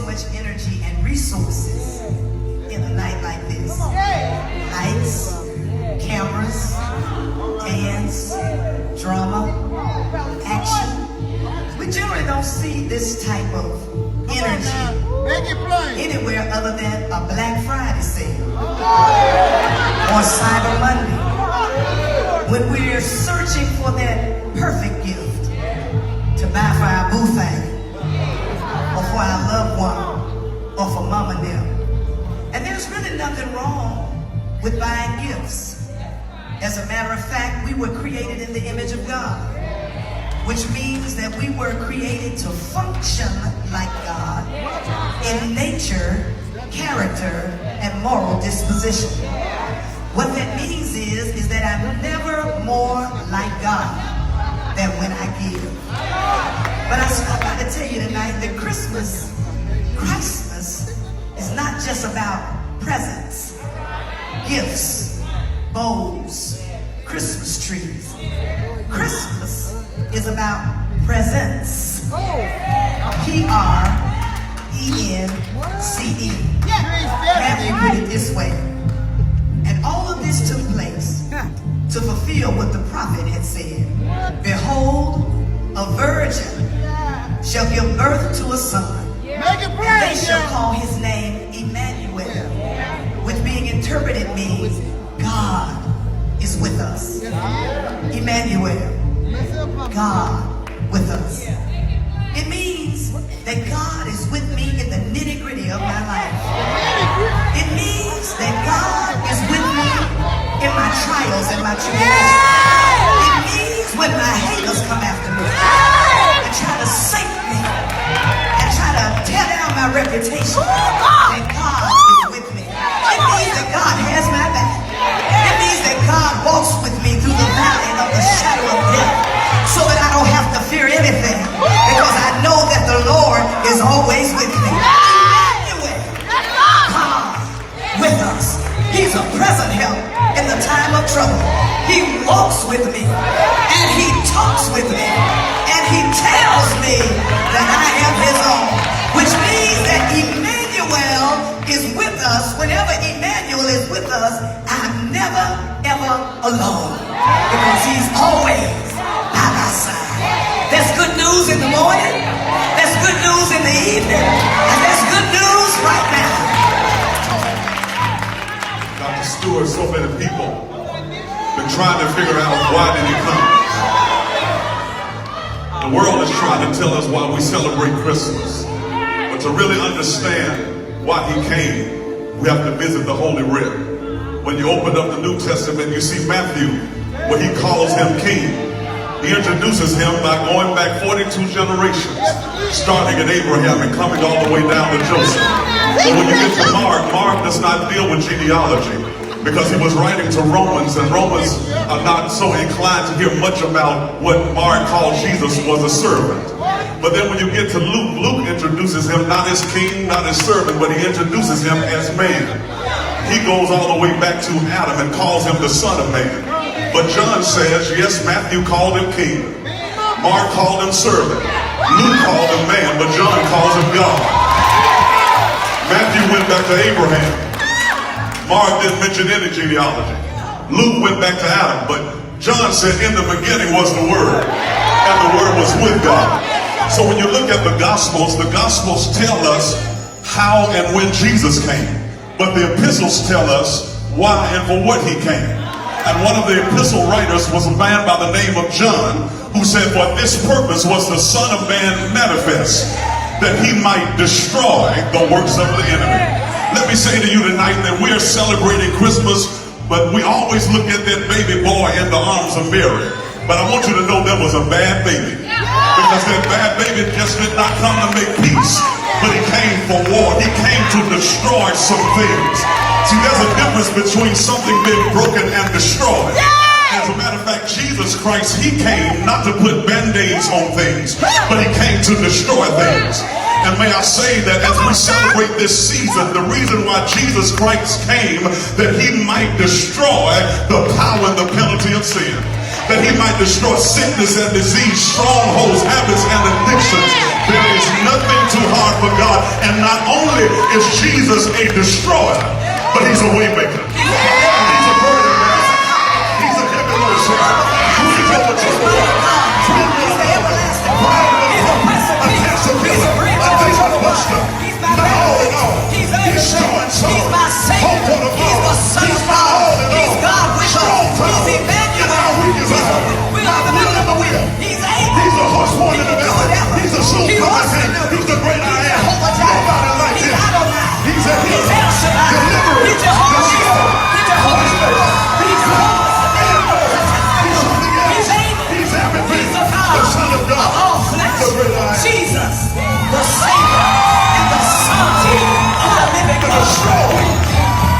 much energy and resources in a night like this. Lights, cameras, dance, drama, action. We generally don't see this type of energy anywhere other than a Black Friday sale or Cyber Monday, when we're searching for that perfect gift to buy for our boo thing, or for our loved one, or for mom and them. And there's really nothing wrong with buying gifts. As a matter of fact, we were created in the image of God, which means that we were created to function like God in nature, character, and moral disposition. What that means is that I'm never more like God than when I give. But I stopped by to tell you tonight that Christmas is not just about presents, gifts, bows, Christmas trees. Christmas is about presence. P-R-E-N-C-E. Have you put it this way? And all of this took place to fulfill what the prophet had said. Behold, a virgin shall give birth to a son. And they shall call his name Emmanuel, which being interpreted means God is with us. Emmanuel, God with us. It means that God is with me in the nitty-gritty of my life. It means that God is with me in my trials and my tribulations. It means when my haters come after me and try to sink me and try to tear down my reputation, that God is with me. It means that God has my back. It means that God walks with me through the valley of the shadow of death, so that I don't have to fear anything, because I know that the Lord is always with me. Emmanuel, God with us. He's a present help in the time of trouble. He walks with me, and he talks with me, and he tells me that I am his own, which means that Emmanuel is with us. Whenever Emmanuel is with us, I'm never, ever alone, because he's always by my side. There's good news in the morning, there's good news in the evening, and there's good news right now. Dr. Stewart, so many people been trying to figure out why did he come. The world is trying to tell us why we celebrate Christmas. But to really understand why he came, we have to visit the Holy Writ. When you open up the New Testament, you see Matthew, where he calls him king. He introduces him by going back 42 generations, starting at Abraham and coming all the way down to Joseph. But when you get to Mark, Mark does not deal with genealogy, because he was writing to Romans, and Romans are not so inclined to hear much about what Mark called Jesus was a servant. But then when you get to Luke, Luke introduces him not as king, not as servant, but he introduces him as man. He goes all the way back to Adam and calls him the Son of Man. But John says, yes, Matthew called him king, Mark called him servant, Luke called him man, but John calls him God. Matthew went back to Abraham. Mark didn't mention any genealogy. Luke went back to Adam, but John said, in the beginning was the Word, and the Word was with God. So when you look at the Gospels tell us how and when Jesus came, but the epistles tell us why and for what he came. And one of the epistle writers was a man by the name of John, who said, for this purpose was the Son of Man manifest, that he might destroy the works of the enemy. Let me say to you tonight that we are celebrating Christmas, but we always look at that baby boy in the arms of Mary. But I want you to know there was a bad baby, because that bad baby just did not come to make peace, but he came for war. He came to destroy some things. See, there's a difference between something being broken and destroyed. As a matter of fact, Jesus Christ, he came not to put band-aids on things, but he came to destroy things. And may I say that as we celebrate this season, the reason why Jesus Christ came, that he might destroy the power and the penalty of sin. that he might destroy sickness and disease, strongholds, habits, and addictions. There is nothing too hard for God. And not only is Jesus a destroyer, but he's a way maker. He's a burden bearer. He's a heavy load sharer. He's over trouble. He's the everlasting Father. He's a prince of peace. A demon buster.